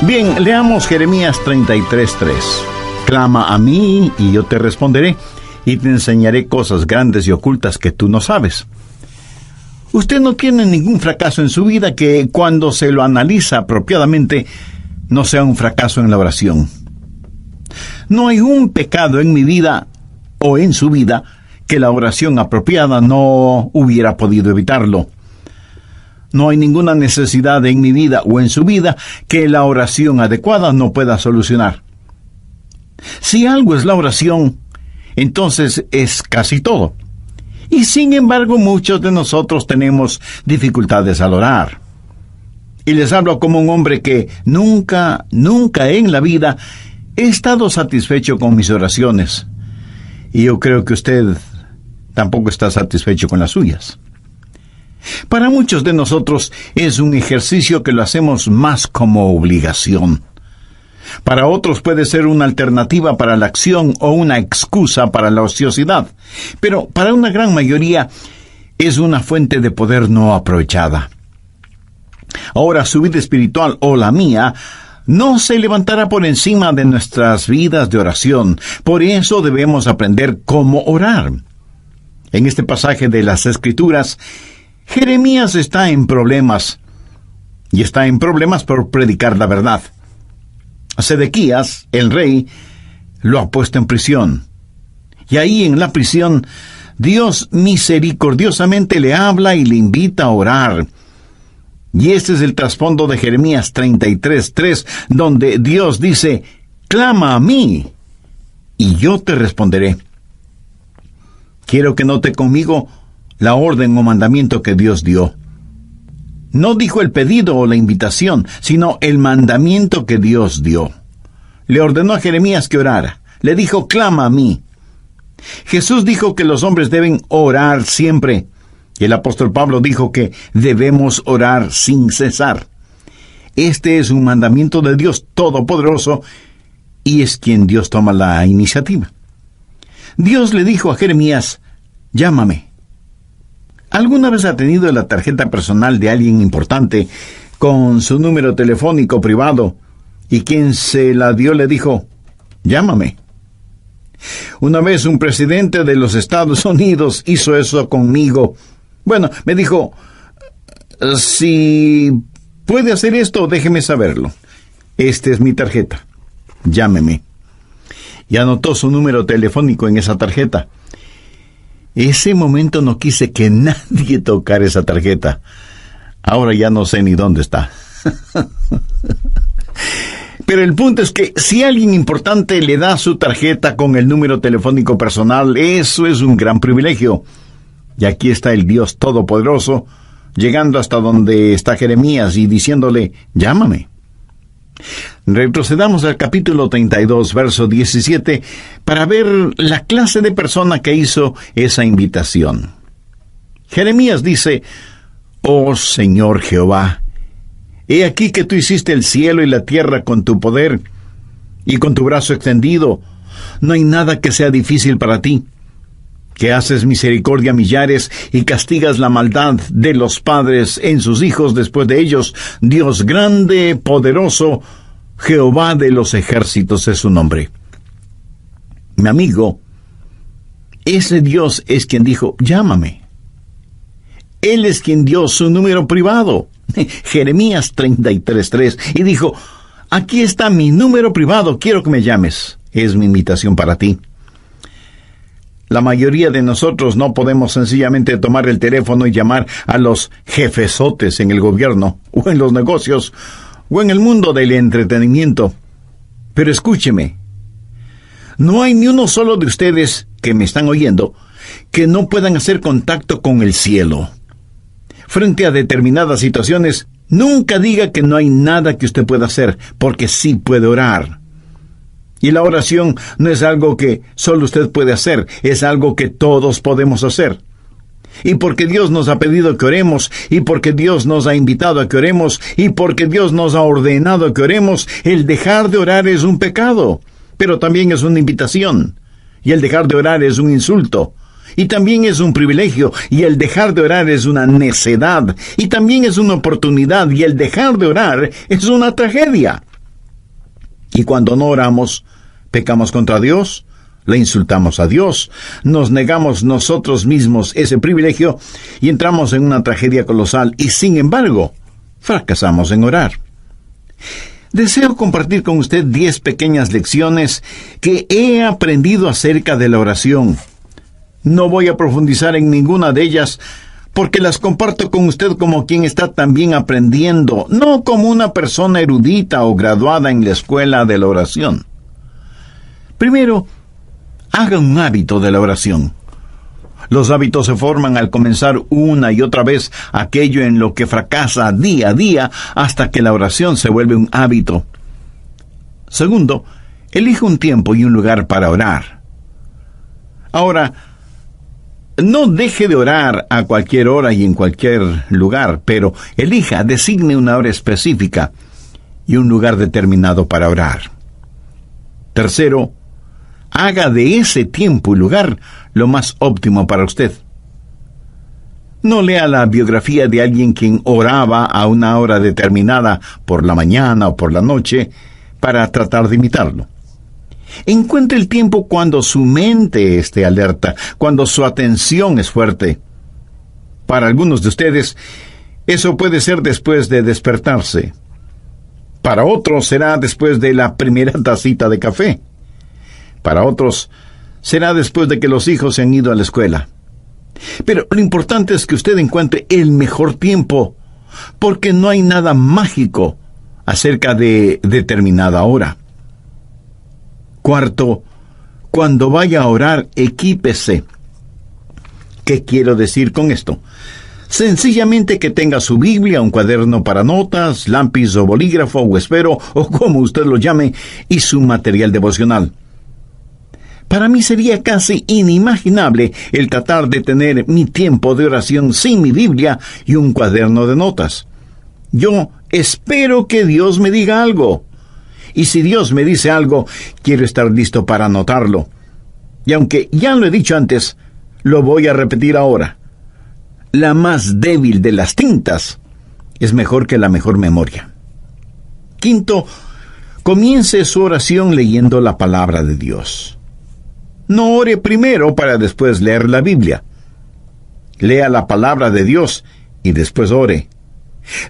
Bien, leamos Jeremías 33:3. Clama a mí y yo te responderé, y te enseñaré cosas grandes y ocultas que tú no sabes. Usted no tiene ningún fracaso en su vida que, cuando se lo analiza apropiadamente, no sea un fracaso en la oración. No hay un pecado en mi vida o en su vida que la oración apropiada no hubiera podido evitarlo. No hay ninguna necesidad en mi vida o en su vida que la oración adecuada no pueda solucionar. Si algo es la oración, entonces es casi todo. Y sin embargo, muchos de nosotros tenemos dificultades al orar. Y les hablo como un hombre que nunca en la vida he estado satisfecho con mis oraciones. Y yo creo que usted tampoco está satisfecho con las suyas. Para muchos de nosotros es un ejercicio que lo hacemos más como obligación. Para otros puede ser una alternativa para la acción o una excusa para la ociosidad. Pero para una gran mayoría es una fuente de poder no aprovechada. Ahora, su vida espiritual o la mía no se levantará por encima de nuestras vidas de oración. Por eso debemos aprender cómo orar. En este pasaje de las Escrituras, Jeremías está en problemas. Y está en problemas por predicar la verdad. Sedequías, el rey, lo ha puesto en prisión. Y ahí en la prisión, Dios misericordiosamente le habla y le invita a orar. Y este es el trasfondo de Jeremías 33:3, donde Dios dice: clama a mí, y yo te responderé. Quiero que note conmigo la orden o mandamiento que Dios dio. No dijo el pedido o la invitación, sino el mandamiento que Dios dio. Le ordenó a Jeremías que orara. Le dijo: clama a mí. Jesús dijo que los hombres deben orar siempre. Y el apóstol Pablo dijo que debemos orar sin cesar. Este es un mandamiento de Dios Todopoderoso, y es quien Dios toma la iniciativa. Dios le dijo a Jeremías: llámame. ¿Alguna vez ha tenido la tarjeta personal de alguien importante con su número telefónico privado y quien se la dio le dijo: llámame? Una vez un presidente de los Estados Unidos hizo eso conmigo. Bueno, me dijo: si puede hacer esto, déjeme saberlo. Esta es mi tarjeta. Llámeme. Y anotó su número telefónico en esa tarjeta. Ese momento no quise que nadie tocara esa tarjeta. Ahora ya no sé ni dónde está. Pero el punto es que si alguien importante le da su tarjeta con el número telefónico personal, eso es un gran privilegio. Y aquí está el Dios Todopoderoso, llegando hasta donde está Jeremías y diciéndole: llámame. Retrocedamos al capítulo 32, verso 17, para ver la clase de persona que hizo esa invitación. Jeremías dice: oh Señor Jehová, he aquí que tú hiciste el cielo y la tierra con tu poder y con tu brazo extendido. No hay nada que sea difícil para ti. Que haces misericordia a millares y castigas la maldad de los padres en sus hijos después de ellos. Dios grande, poderoso, Jehová de los ejércitos es su nombre. Mi amigo, ese Dios es quien dijo: llámame. Él es quien dio su número privado, Jeremías 33:3, y dijo: aquí está mi número privado, quiero que me llames. Es mi invitación para ti. La mayoría de nosotros no podemos sencillamente tomar el teléfono y llamar a los jefesotes en el gobierno, o en los negocios, o en el mundo del entretenimiento. Pero escúcheme, no hay ni uno solo de ustedes que me están oyendo que no puedan hacer contacto con el cielo. Frente a determinadas situaciones, nunca diga que no hay nada que usted pueda hacer, porque sí puede orar. Y la oración no es algo que solo usted puede hacer, es algo que todos podemos hacer. Y porque Dios nos ha pedido que oremos, y porque Dios nos ha invitado a que oremos, y porque Dios nos ha ordenado que oremos, el dejar de orar es un pecado, pero también es una invitación. Y el dejar de orar es un insulto, y también es un privilegio, y el dejar de orar es una necedad, y también es una oportunidad, y el dejar de orar es una tragedia. Y cuando no oramos, pecamos contra Dios, le insultamos a Dios, nos negamos nosotros mismos ese privilegio y entramos en una tragedia colosal y, sin embargo, fracasamos en orar. Deseo compartir con usted 10 pequeñas lecciones que he aprendido acerca de la oración. No voy a profundizar en ninguna de ellas porque las comparto con usted como quien está también aprendiendo, no como una persona erudita o graduada en la escuela de la oración. Primero, haga un hábito de la oración. Los hábitos se forman al comenzar una y otra vez aquello en lo que fracasa día a día hasta que la oración se vuelve un hábito. Segundo, elige un tiempo y un lugar para orar. Ahora, no deje de orar a cualquier hora y en cualquier lugar, pero designe una hora específica y un lugar determinado para orar. Tercero, haga de ese tiempo y lugar lo más óptimo para usted. No lea la biografía de alguien quien oraba a una hora determinada por la mañana o por la noche para tratar de imitarlo. Encuentre el tiempo cuando su mente esté alerta, cuando su atención es fuerte. Para algunos de ustedes, eso puede ser después de despertarse. Para otros será después de la primera tacita de café. Para otros, será después de que los hijos se han ido a la escuela. Pero lo importante es que usted encuentre el mejor tiempo, porque no hay nada mágico acerca de determinada hora. Cuarto, cuando vaya a orar, equípese. ¿Qué quiero decir con esto? Sencillamente que tenga su Biblia, un cuaderno para notas, lápiz o bolígrafo o esfero, o como usted lo llame, y su material devocional. Para mí sería casi inimaginable el tratar de tener mi tiempo de oración sin mi Biblia y un cuaderno de notas. Yo espero que Dios me diga algo. Y si Dios me dice algo, quiero estar listo para anotarlo. Y aunque ya lo he dicho antes, lo voy a repetir ahora. La más débil de las tintas es mejor que la mejor memoria. Quinto, comience su oración leyendo la palabra de Dios. No ore primero para después leer la Biblia. Lea la palabra de Dios y después ore.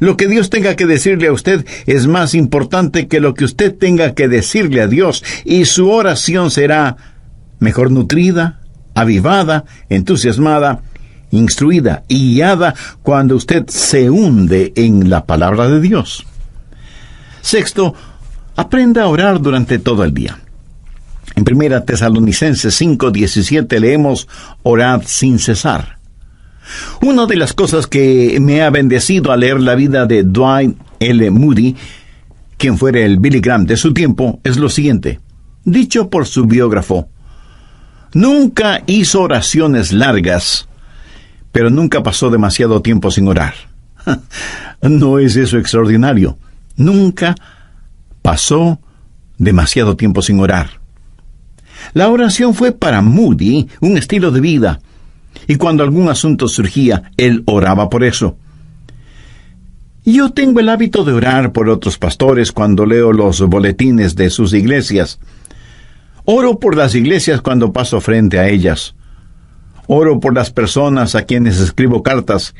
Lo que Dios tenga que decirle a usted es más importante que lo que usted tenga que decirle a Dios, y su oración será mejor nutrida, avivada, entusiasmada, instruida y guiada cuando usted se hunde en la palabra de Dios. Sexto, aprenda a orar durante todo el día. En 1 Tesalonicenses 5:17 leemos: orad sin cesar. Una de las cosas que me ha bendecido al leer la vida de Dwight L. Moody, quien fuera el Billy Graham de su tiempo, es lo siguiente, dicho por su biógrafo: nunca hizo oraciones largas, pero nunca pasó demasiado tiempo sin orar. ¿No es eso extraordinario? Nunca pasó demasiado tiempo sin orar. La oración fue para Moody un estilo de vida, y cuando algún asunto surgía, él oraba por eso. Yo tengo el hábito de orar por otros pastores cuando leo los boletines de sus iglesias. Oro por las iglesias cuando paso frente a ellas. Oro por las personas a quienes escribo cartas.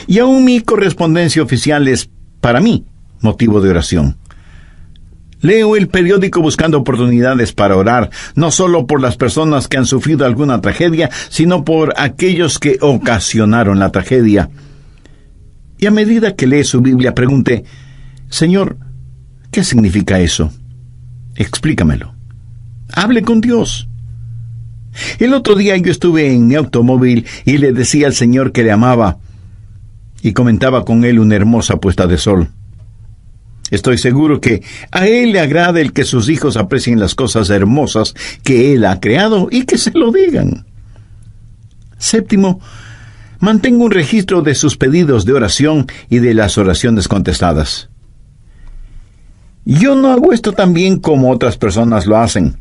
Y aún mi correspondencia oficial es, para mí, motivo de oración. Leo el periódico buscando oportunidades para orar, no solo por las personas que han sufrido alguna tragedia, sino por aquellos que ocasionaron la tragedia. Y a medida que lee su Biblia, pregunte: Señor, ¿qué significa eso? Explícamelo. Hable con Dios. El otro día yo estuve en mi automóvil y le decía al Señor que le amaba, y comentaba con él una hermosa puesta de sol. Estoy seguro que a Él le agrada el que sus hijos aprecien las cosas hermosas que Él ha creado y que se lo digan. Séptimo, mantenga un registro de sus pedidos de oración y de las oraciones contestadas. Yo no hago esto tan bien como otras personas lo hacen.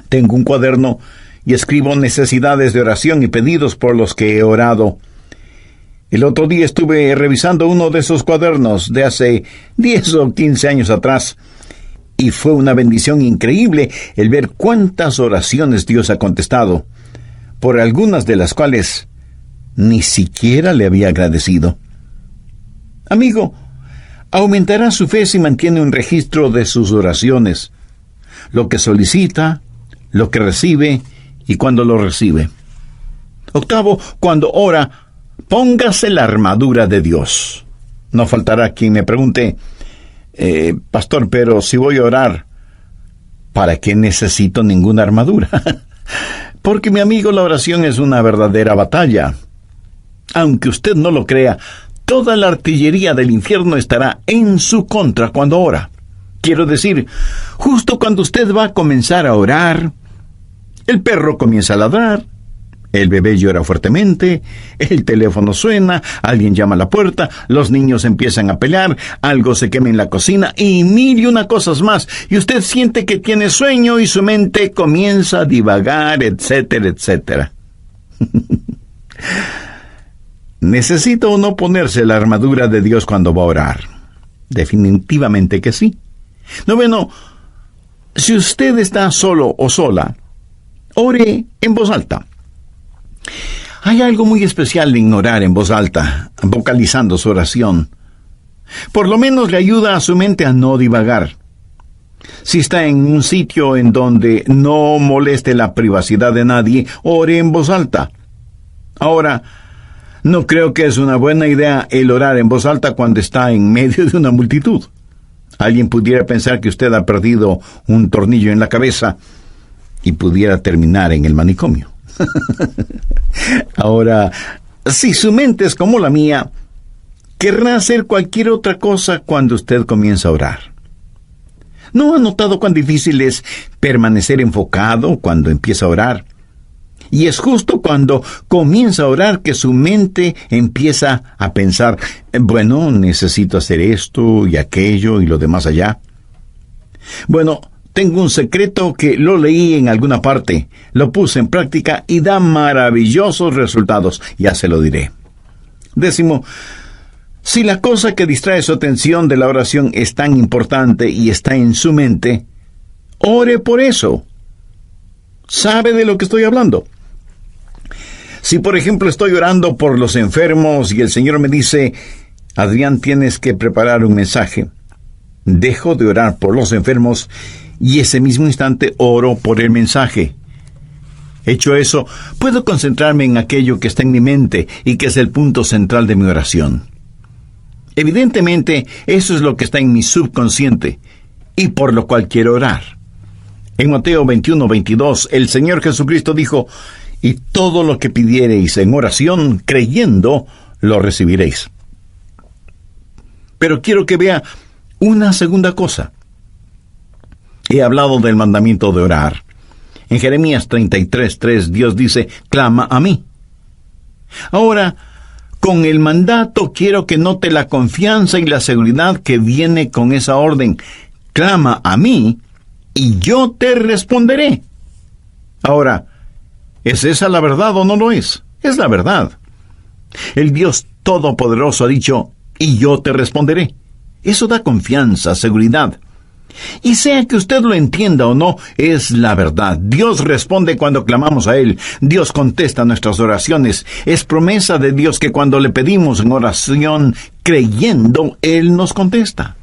Tengo un cuaderno y escribo necesidades de oración y pedidos por los que he orado. El otro día estuve revisando uno de esos cuadernos de hace 10 o 15 años atrás, Y fue una bendición increíble el ver cuántas oraciones Dios ha contestado, por algunas de las cuales ni siquiera le había agradecido. Amigo, aumentará su fe si mantiene un registro de sus oraciones, lo que solicita, lo que recibe y cuando lo recibe. Octavo, cuando ora, póngase la armadura de Dios. No faltará quien me pregunte, pastor, pero si voy a orar, ¿para qué necesito ninguna armadura? Porque, mi amigo, la oración es una verdadera batalla. Aunque usted no lo crea, toda la artillería del infierno estará en su contra cuando ora. Quiero decir, justo cuando usted va a comenzar a orar, el perro comienza a ladrar, el bebé llora fuertemente, el teléfono suena, alguien llama a la puerta, los niños empiezan a pelear, algo se quema en la cocina y mil y una cosas más, y usted siente que tiene sueño y su mente comienza a divagar, etcétera, etcétera. ¿Necesita o no ponerse la armadura de Dios cuando va a orar? Definitivamente que sí. Noveno, si usted está solo o sola, ore en voz alta. Hay algo muy especial en orar en voz alta, vocalizando su oración. Por lo menos le ayuda a su mente a no divagar. Si está en un sitio en donde no moleste la privacidad de nadie, ore en voz alta. Ahora, no creo que es una buena idea el orar en voz alta cuando está en medio de una multitud. Alguien pudiera pensar que usted ha perdido un tornillo en la cabeza y pudiera terminar en el manicomio. Ahora, si su mente es como la mía, querrá hacer cualquier otra cosa cuando usted comienza a orar. ¿No ha notado cuán difícil es permanecer enfocado cuando empieza a orar? Y es justo cuando comienza a orar que su mente empieza a pensar, bueno, necesito hacer esto y aquello y lo demás allá. Bueno, tengo un secreto que lo leí en alguna parte, lo puse en práctica y da maravillosos resultados, ya se lo diré. Décimo, si la cosa que distrae su atención de la oración es tan importante y está en su mente, ore por eso. ¿Sabe de lo que estoy hablando? Si, por ejemplo, estoy orando por los enfermos y el Señor me dice, Adrián, tienes que preparar un mensaje, dejo de orar por los enfermos y ese mismo instante oro por el mensaje. Hecho eso, puedo concentrarme en aquello que está en mi mente y que es el punto central de mi oración. Evidentemente, eso es lo que está en mi subconsciente y por lo cual quiero orar. En Mateo 21:22, el Señor Jesucristo dijo, y todo lo que pidiereis en oración, creyendo, lo recibiréis. Pero quiero que vea una segunda cosa. He hablado del mandamiento de orar. En Jeremías 33:3, Dios dice, clama a mí. Ahora, con el mandato quiero que note la confianza y la seguridad que viene con esa orden. Clama a mí, y yo te responderé. Ahora, ¿es esa la verdad o no lo es? Es la verdad. El Dios Todopoderoso ha dicho, y yo te responderé. Eso da confianza, seguridad. Y sea que usted lo entienda o no, es la verdad. Dios responde cuando clamamos a Él. Dios contesta nuestras oraciones. Es promesa de Dios que cuando le pedimos en oración, creyendo, Él nos contesta.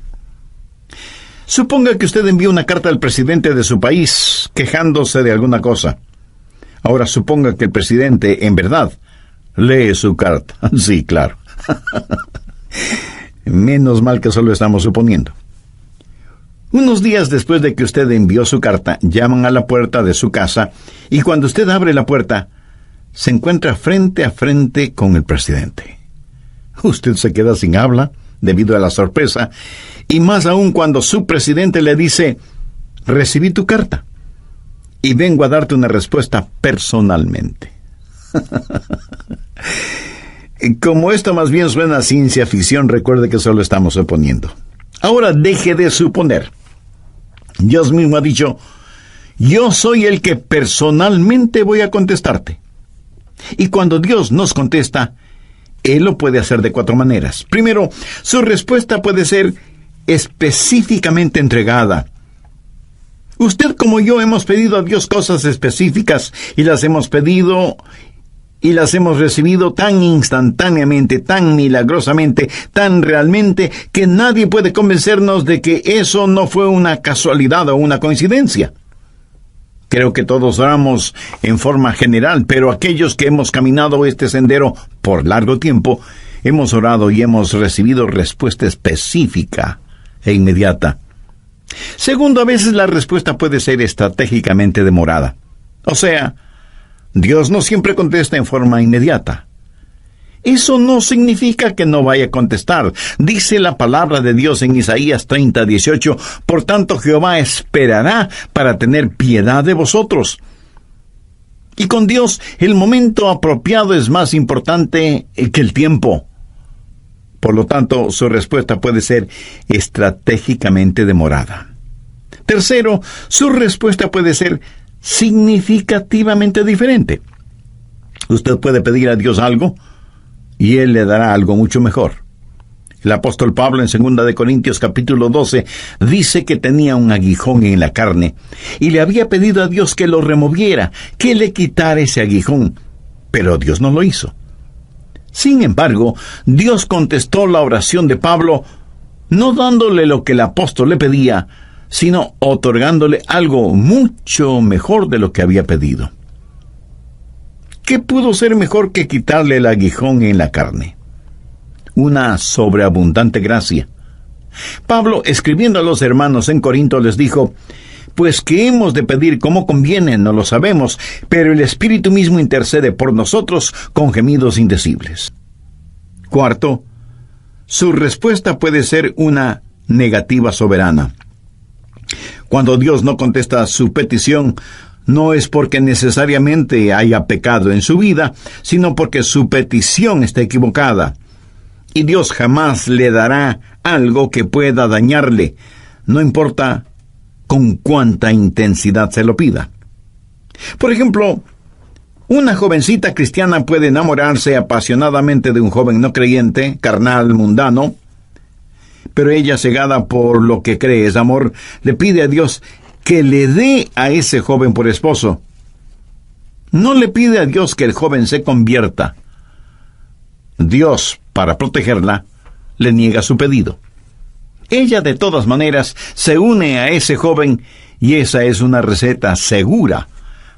Suponga que usted envía una carta al presidente de su país, quejándose de alguna cosa. Ahora suponga que el presidente, en verdad, lee su carta. Sí, claro. Menos mal que solo estamos suponiendo. Unos días después de que usted envió su carta, llaman a la puerta de su casa y cuando usted abre la puerta, se encuentra frente a frente con el presidente. Usted se queda sin habla debido a la sorpresa y más aún cuando su presidente le dice, recibí tu carta y vengo a darte una respuesta personalmente. Como esto más bien suena a ciencia ficción, recuerde que solo estamos suponiendo. Ahora deje de suponer. Dios mismo ha dicho, yo soy el que personalmente voy a contestarte. Y cuando Dios nos contesta, Él lo puede hacer de 4 maneras. Primero, su respuesta puede ser específicamente entregada, Usted como yo hemos pedido a Dios cosas específicas y las hemos pedido y las hemos recibido tan instantáneamente, tan milagrosamente, tan realmente, que nadie puede convencernos de que eso no fue una casualidad o una coincidencia. Creo que todos oramos en forma general, pero aquellos que hemos caminado este sendero por largo tiempo, hemos orado y hemos recibido respuesta específica e inmediata. Segundo, a veces la respuesta puede ser estratégicamente demorada. O sea, Dios no siempre contesta en forma inmediata. Eso no significa que no vaya a contestar. Dice la palabra de Dios en Isaías 30:18, por tanto Jehová esperará para tener piedad de vosotros. Y con Dios, el momento apropiado es más importante que el tiempo. Por lo tanto, su respuesta puede ser estratégicamente demorada. Tercero, su respuesta puede ser significativamente diferente. Usted puede pedir a Dios algo y Él le dará algo mucho mejor. El apóstol Pablo en 2 de Corintios capítulo 12 dice que tenía un aguijón en la carne y le había pedido a Dios que lo removiera, que le quitara ese aguijón, pero Dios no lo hizo. Sin embargo, Dios contestó la oración de Pablo, no dándole lo que el apóstol le pedía, sino otorgándole algo mucho mejor de lo que había pedido. ¿Qué pudo ser mejor que quitarle el aguijón en la carne? Una sobreabundante gracia. Pablo, escribiendo a los hermanos en Corinto, les dijo, pues que hemos de pedir como conviene, no lo sabemos, pero el Espíritu mismo intercede por nosotros con gemidos indecibles. Cuarto, su respuesta puede ser una negativa soberana. Cuando Dios no contesta su petición, no es porque necesariamente haya pecado en su vida, sino porque su petición está equivocada. Y Dios jamás le dará algo que pueda dañarle, no importa con cuánta intensidad se lo pida. Por ejemplo, una jovencita cristiana puede enamorarse apasionadamente de un joven no creyente, carnal, mundano, pero ella, cegada por lo que cree es amor, le pide a Dios que le dé a ese joven por esposo. No le pide a Dios que el joven se convierta. Dios, para protegerla, le niega su pedido. Ella, de todas maneras, se une a ese joven y esa es una receta segura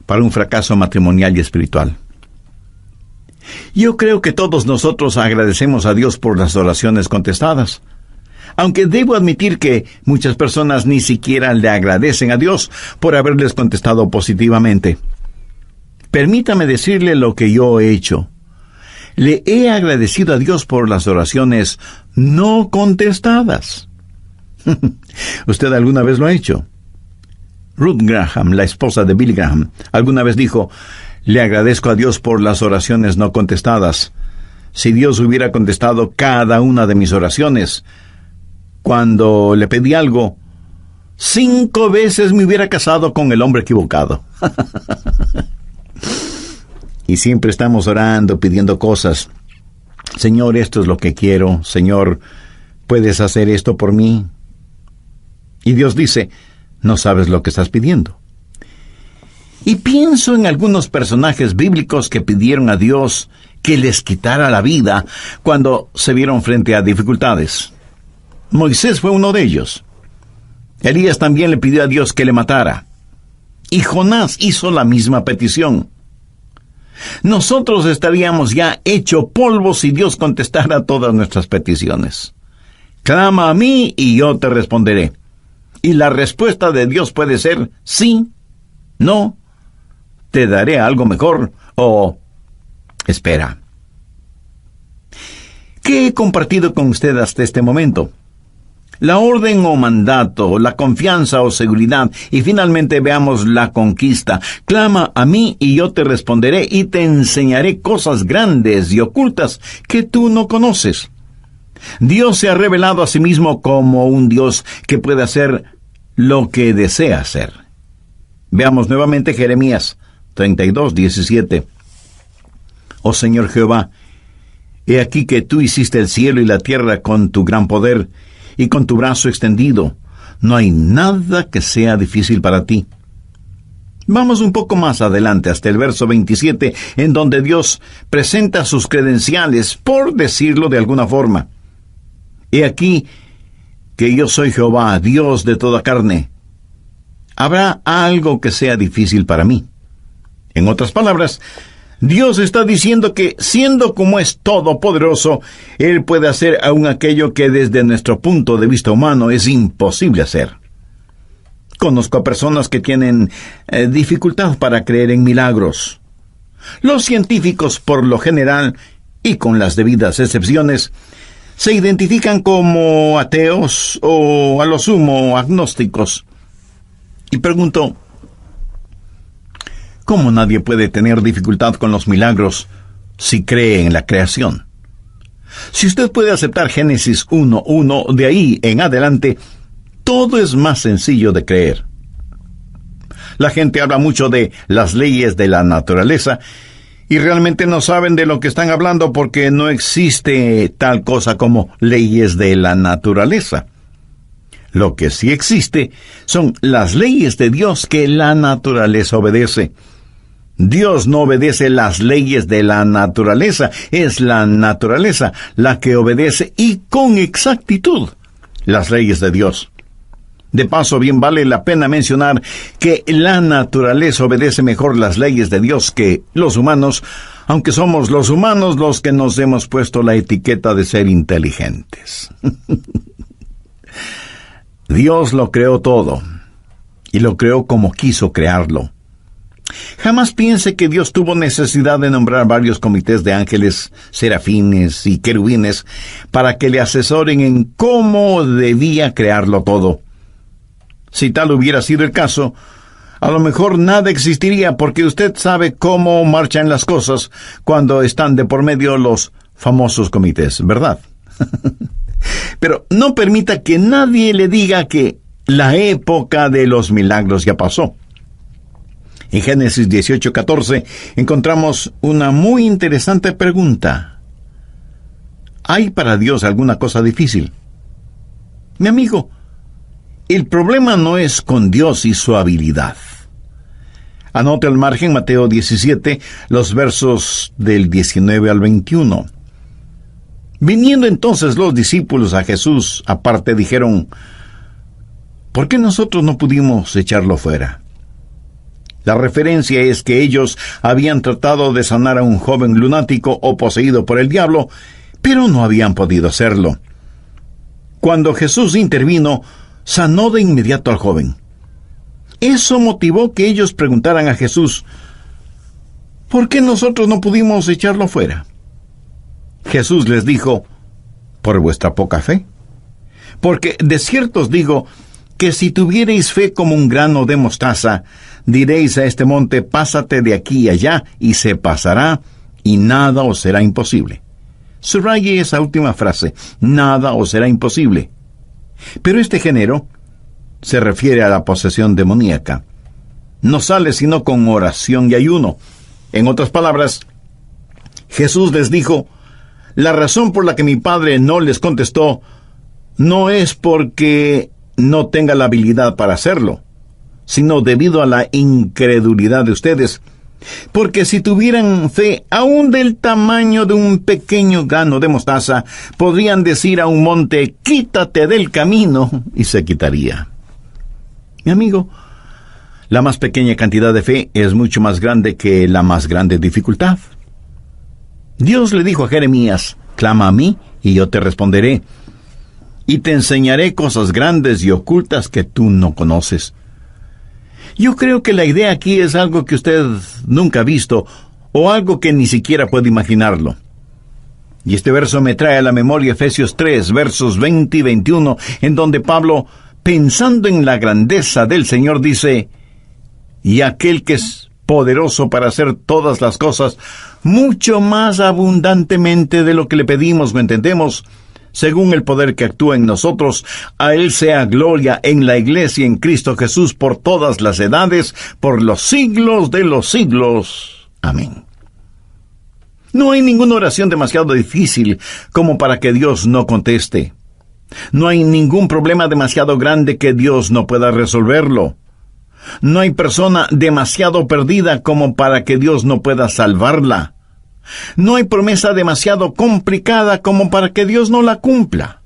para un fracaso matrimonial y espiritual. Yo creo que todos nosotros agradecemos a Dios por las oraciones contestadas. Aunque debo admitir que muchas personas ni siquiera le agradecen a Dios por haberles contestado positivamente. Permítame decirle lo que yo he hecho. Le he agradecido a Dios por las oraciones no contestadas. ¿Usted alguna vez lo ha hecho? Ruth Graham, la esposa de Billy Graham, alguna vez dijo, le agradezco a Dios por las oraciones no contestadas. Si Dios hubiera contestado cada una de mis oraciones, cuando le pedí algo, 5 veces me hubiera casado con el hombre equivocado. Y siempre estamos orando, pidiendo cosas. Señor, esto es lo que quiero. Señor, ¿puedes hacer esto por mí? Y Dios dice, no sabes lo que estás pidiendo. Y pienso en algunos personajes bíblicos que pidieron a Dios que les quitara la vida cuando se vieron frente a dificultades. Moisés fue uno de ellos. Elías también le pidió a Dios que le matara. Y Jonás hizo la misma petición. Nosotros estaríamos ya hecho polvo si Dios contestara todas nuestras peticiones. Clama a mí y yo te responderé. Y la respuesta de Dios puede ser sí, no, te daré algo mejor o espera. ¿Qué he compartido con usted hasta este momento? La orden o mandato, la confianza o seguridad, y finalmente veamos la conquista. Clama a mí y yo te responderé y te enseñaré cosas grandes y ocultas que tú no conoces. Dios se ha revelado a sí mismo como un Dios que puede hacer lo que desea hacer. Veamos nuevamente Jeremías 32:17. Oh Señor Jehová, he aquí que tú hiciste el cielo y la tierra con tu gran poder, y con tu brazo extendido. no hay nada que sea difícil para ti. Vamos un poco más adelante hasta el verso 27, en donde Dios presenta sus credenciales, por decirlo de alguna forma. He aquí que yo soy Jehová, Dios de toda carne. ¿Habrá algo que sea difícil para mí? En otras palabras, Dios está diciendo que, siendo como es todopoderoso, Él puede hacer aún aquello que desde nuestro punto de vista humano es imposible hacer. Conozco a personas que tienen dificultad para creer en milagros. Los científicos, por lo general, y con las debidas excepciones, se identifican como ateos o, a lo sumo, agnósticos. Y pregunto, ¿cómo nadie puede tener dificultad con los milagros si cree en la creación? Si usted puede aceptar Génesis 1:1, de ahí en adelante, todo es más sencillo de creer. La gente habla mucho de las leyes de la naturaleza y realmente no saben de lo que están hablando porque no existe tal cosa como leyes de la naturaleza. Lo que sí existe son las leyes de Dios que la naturaleza obedece. Dios no obedece las leyes de la naturaleza, es la naturaleza la que obedece y con exactitud las leyes de Dios. De paso, bien vale la pena mencionar que la naturaleza obedece mejor las leyes de Dios que los humanos, aunque somos los humanos los que nos hemos puesto la etiqueta de ser inteligentes. Dios lo creó todo, y lo creó como quiso crearlo. Jamás piense que Dios tuvo necesidad de nombrar varios comités de ángeles, serafines y querubines para que le asesoren en cómo debía crearlo todo. Si tal hubiera sido el caso, a lo mejor nada existiría porque usted sabe cómo marchan las cosas cuando están de por medio los famosos comités, ¿verdad? Pero no permita que nadie le diga que la época de los milagros ya pasó. En Génesis 18:14 encontramos una muy interesante pregunta. ¿Hay para Dios alguna cosa difícil? Mi amigo, el problema no es con Dios y su habilidad. Anote al margen Mateo 17, los versos del 19 al 21. Viniendo entonces los discípulos a Jesús aparte, dijeron, ¿por qué nosotros no pudimos echarlo fuera? La referencia es que ellos habían tratado de sanar a un joven lunático o poseído por el diablo, pero no habían podido hacerlo. Cuando Jesús intervino, sanó de inmediato al joven. Eso motivó que ellos preguntaran a Jesús, ¿por qué nosotros no pudimos echarlo fuera? Jesús les dijo, por vuestra poca fe. Porque de cierto os digo que si tuviereis fe como un grano de mostaza, diréis a este monte, pásate de aquí y allá, y se pasará, y nada os será imposible. Subraye esa última frase, nada os será imposible. Pero este género se refiere a la posesión demoníaca. No sale sino con oración y ayuno. En otras palabras, Jesús les dijo, la razón por la que mi Padre no les contestó no es porque no tenga la habilidad para hacerlo, sino debido a la incredulidad de ustedes. Porque si tuvieran fe aún del tamaño de un pequeño grano de mostaza, podrían decir a un monte, quítate del camino, y se quitaría. Mi amigo, la más pequeña cantidad de fe es mucho más grande que la más grande dificultad. Dios le dijo a Jeremías, clama a mí y yo te responderé, y te enseñaré cosas grandes y ocultas que tú no conoces. Yo creo que la idea aquí es algo que usted nunca ha visto, o algo que ni siquiera puede imaginarlo. Y este verso me trae a la memoria Efesios 3, versos 20 y 21, en donde Pablo, pensando en la grandeza del Señor, dice, y aquel que es poderoso para hacer todas las cosas, mucho más abundantemente de lo que le pedimos o entendemos, según el poder que actúa en nosotros, a Él sea gloria en la Iglesia en Cristo Jesús por todas las edades, por los siglos de los siglos. Amén. No hay ninguna oración demasiado difícil como para que Dios no conteste. No hay ningún problema demasiado grande que Dios no pueda resolverlo. No hay persona demasiado perdida como para que Dios no pueda salvarla. No hay promesa demasiado complicada como para que Dios no la cumpla.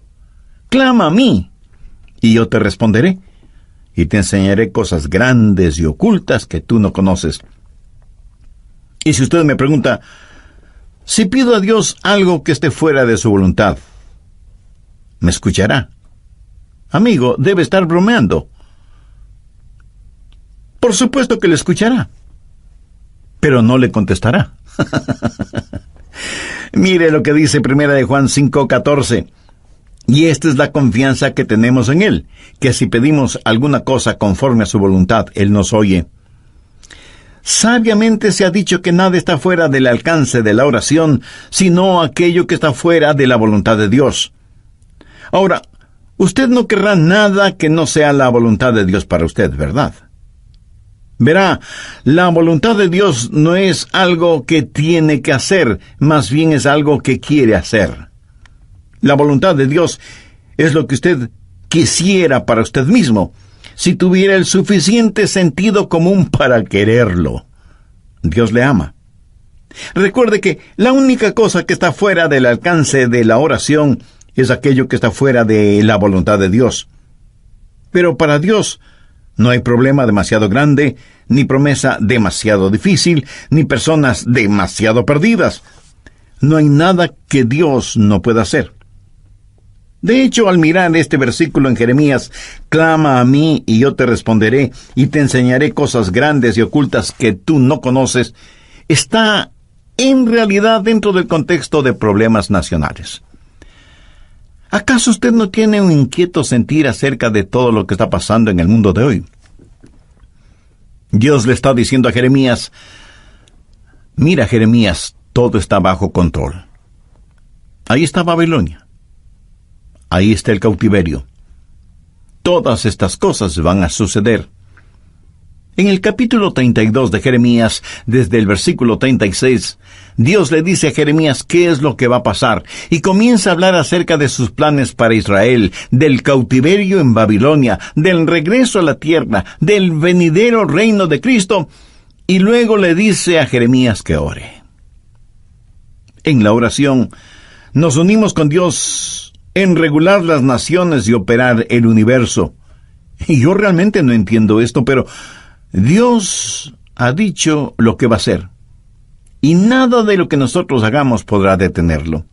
Clama a mí, y yo te responderé, y te enseñaré cosas grandes y ocultas que tú no conoces. Y si usted me pregunta, si pido a Dios algo que esté fuera de su voluntad, ¿me escuchará? Amigo, debe estar bromeando. Por supuesto que le escuchará, pero no le contestará. Mire lo que dice 1 Juan 5:14. Y esta es la confianza que tenemos en Él, que si pedimos alguna cosa conforme a su voluntad, Él nos oye. Sabiamente se ha dicho que nada está fuera del alcance de la oración, sino aquello que está fuera de la voluntad de Dios. Ahora, usted no querrá nada que no sea la voluntad de Dios para usted, ¿verdad? Verá, la voluntad de Dios no es algo que tiene que hacer, más bien es algo que quiere hacer. La voluntad de Dios es lo que usted quisiera para usted mismo, si tuviera el suficiente sentido común para quererlo. Dios le ama. Recuerde que la única cosa que está fuera del alcance de la oración es aquello que está fuera de la voluntad de Dios. Pero para Dios no hay problema demasiado grande, ni promesa demasiado difícil, ni personas demasiado perdidas. No hay nada que Dios no pueda hacer. De hecho, al mirar este versículo en Jeremías, clama a mí y yo te responderé y te enseñaré cosas grandes y ocultas que tú no conoces, está en realidad dentro del contexto de problemas nacionales. ¿Acaso usted no tiene un inquieto sentir acerca de todo lo que está pasando en el mundo de hoy? Dios le está diciendo a Jeremías, mira Jeremías, todo está bajo control. Ahí está Babilonia. Ahí está el cautiverio. Todas estas cosas van a suceder. En el capítulo 32 de Jeremías, desde el versículo 36, Dios le dice a Jeremías qué es lo que va a pasar, y comienza a hablar acerca de sus planes para Israel, del cautiverio en Babilonia, del regreso a la tierra, del venidero reino de Cristo, y luego le dice a Jeremías que ore. En la oración, nos unimos con Dios en regular las naciones y operar el universo. Y yo realmente no entiendo esto, pero Dios ha dicho lo que va a hacer, y nada de lo que nosotros hagamos podrá detenerlo.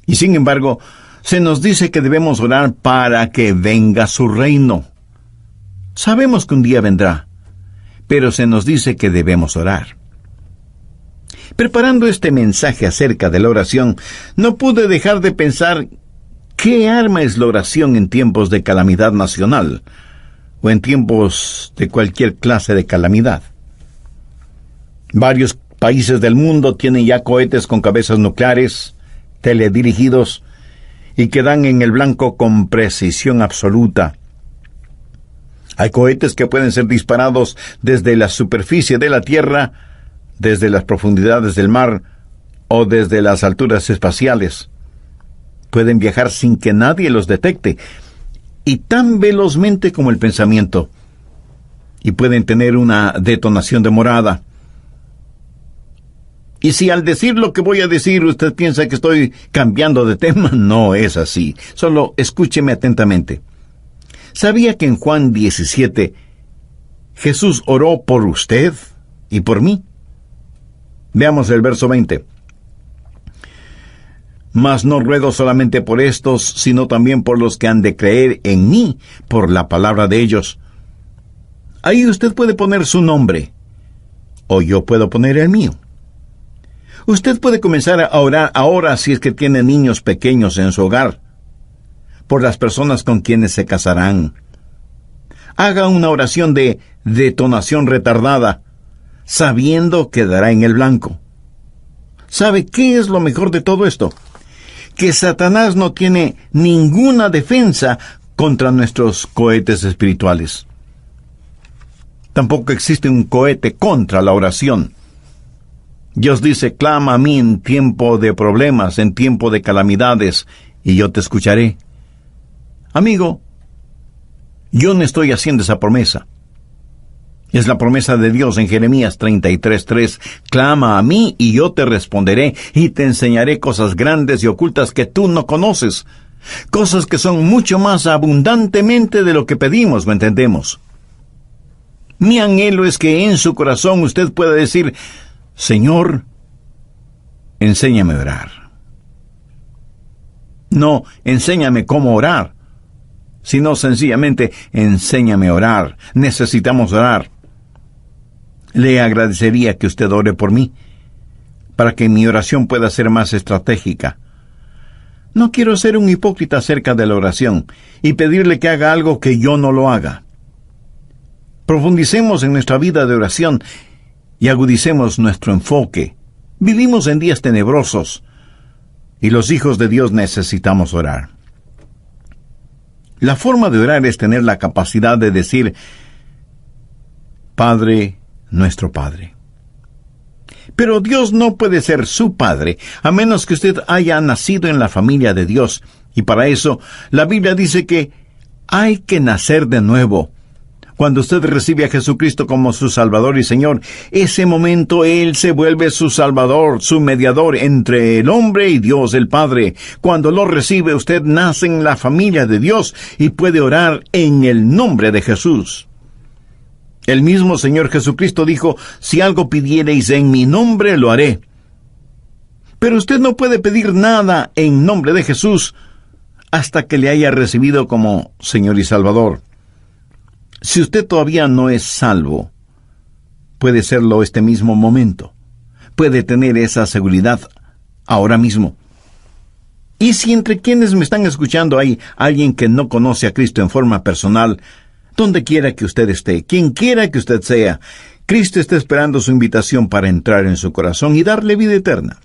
Y sin embargo, se nos dice que debemos orar para que venga su reino. Sabemos que un día vendrá, pero se nos dice que debemos orar. Preparando este mensaje acerca de la oración, no pude dejar de pensar ¿qué arma es la oración en tiempos de calamidad nacional o en tiempos de cualquier clase de calamidad? Varios países del mundo tienen ya cohetes con cabezas nucleares, teledirigidos, y que dan en el blanco con precisión absoluta. Hay cohetes que pueden ser disparados desde la superficie de la Tierra, desde las profundidades del mar o desde las alturas espaciales. Pueden viajar sin que nadie los detecte, y tan velozmente como el pensamiento, y pueden tener una detonación demorada. Y si al decir lo que voy a decir usted piensa que estoy cambiando de tema, no es así. Solo escúcheme atentamente. ¿Sabía que en Juan 17 Jesús oró por usted y por mí? Veamos el verso 20. Mas no ruego solamente por estos, sino también por los que han de creer en mí, por la palabra de ellos. Ahí usted puede poner su nombre, o yo puedo poner el mío. Usted puede comenzar a orar ahora si es que tiene niños pequeños en su hogar, por las personas con quienes se casarán. Haga una oración de detonación retardada, sabiendo que dará en el blanco. ¿Sabe qué es lo mejor de todo esto? Que Satanás no tiene ninguna defensa contra nuestros cohetes espirituales. Tampoco existe un cohete contra la oración. Dios dice, clama a mí en tiempo de problemas, en tiempo de calamidades, y yo te escucharé. Amigo, yo no estoy haciendo esa promesa. Es la promesa de Dios en Jeremías 33:3. Clama a mí y yo te responderé y te enseñaré cosas grandes y ocultas que tú no conoces. Cosas que son mucho más abundantemente de lo que pedimos o entendemos. Mi anhelo es que en su corazón usted pueda decir: Señor, enséñame a orar. No, enséñame cómo orar, sino sencillamente, enséñame a orar. Necesitamos orar. Le agradecería que usted ore por mí, para que mi oración pueda ser más estratégica. No quiero ser un hipócrita acerca de la oración y pedirle que haga algo que yo no lo haga. Profundicemos en nuestra vida de oración y agudicemos nuestro enfoque. Vivimos en días tenebrosos y los hijos de Dios necesitamos orar. La forma de orar es tener la capacidad de decir: Padre, nuestro Padre. Pero Dios no puede ser su Padre a menos que usted haya nacido en la familia de Dios. Y para eso, la Biblia dice que hay que nacer de nuevo. Cuando usted recibe a Jesucristo como su Salvador y Señor, ese momento Él se vuelve su Salvador, su mediador entre el hombre y Dios el Padre. Cuando lo recibe, usted nace en la familia de Dios y puede orar en el nombre de Jesús. El mismo Señor Jesucristo dijo: si algo pidiereis en mi nombre, lo haré. Pero usted no puede pedir nada en nombre de Jesús hasta que le haya recibido como Señor y Salvador. Si usted todavía no es salvo, puede serlo este mismo momento. Puede tener esa seguridad ahora mismo. Y si entre quienes me están escuchando hay alguien que no conoce a Cristo en forma personal, donde quiera que usted esté, quien quiera que usted sea, Cristo está esperando su invitación para entrar en su corazón y darle vida eterna.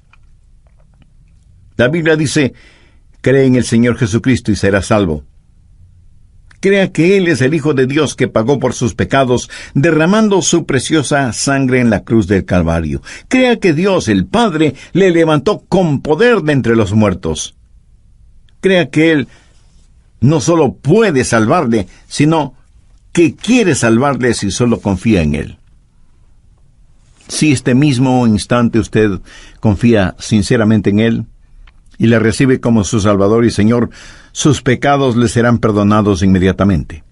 La Biblia dice: cree en el Señor Jesucristo y será salvo. Crea que Él es el Hijo de Dios que pagó por sus pecados, derramando su preciosa sangre en la cruz del Calvario. Crea que Dios, el Padre, le levantó con poder de entre los muertos. Crea que Él no solo puede salvarle, sino que quiere salvarle si solo confía en Él. Si este mismo instante usted confía sinceramente en Él y le recibe como su Salvador y Señor, sus pecados le serán perdonados inmediatamente.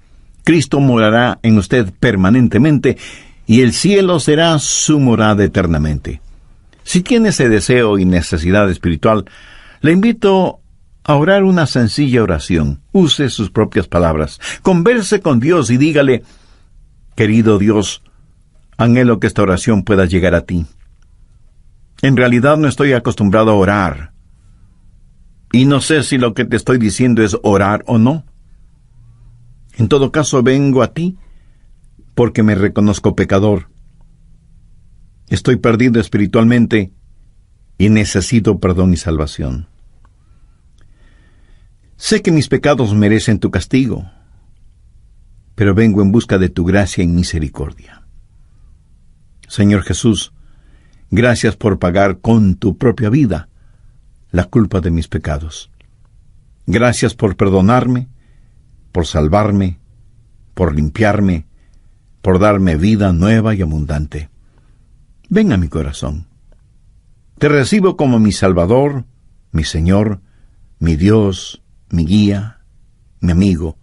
Cristo morará en usted permanentemente y el cielo será su morada eternamente. Si tiene ese deseo y necesidad espiritual, le invito a orar una sencilla oración. Use sus propias palabras. Converse con Dios y dígale: querido Dios, anhelo que esta oración pueda llegar a ti. En realidad no estoy acostumbrado a orar. Y no sé si lo que te estoy diciendo es orar o no. En todo caso, vengo a ti porque me reconozco pecador. Estoy perdido espiritualmente y necesito perdón y salvación. Sé que mis pecados merecen tu castigo, pero vengo en busca de tu gracia y misericordia. Señor Jesús, gracias por pagar con tu propia vida la culpa de mis pecados. Gracias por perdonarme, por salvarme, por limpiarme, por darme vida nueva y abundante. Ven a mi corazón. Te recibo como mi Salvador, mi Señor, mi Dios, mi guía, mi amigo.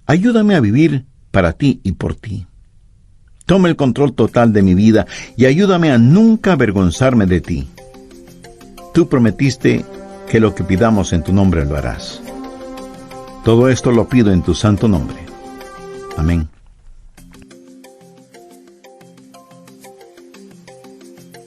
Ayúdame a vivir para ti y por ti. Toma el control total de mi vida y ayúdame a nunca avergonzarme de ti. Tú prometiste que lo que pidamos en tu nombre lo harás. Todo esto lo pido en tu santo nombre. Amén.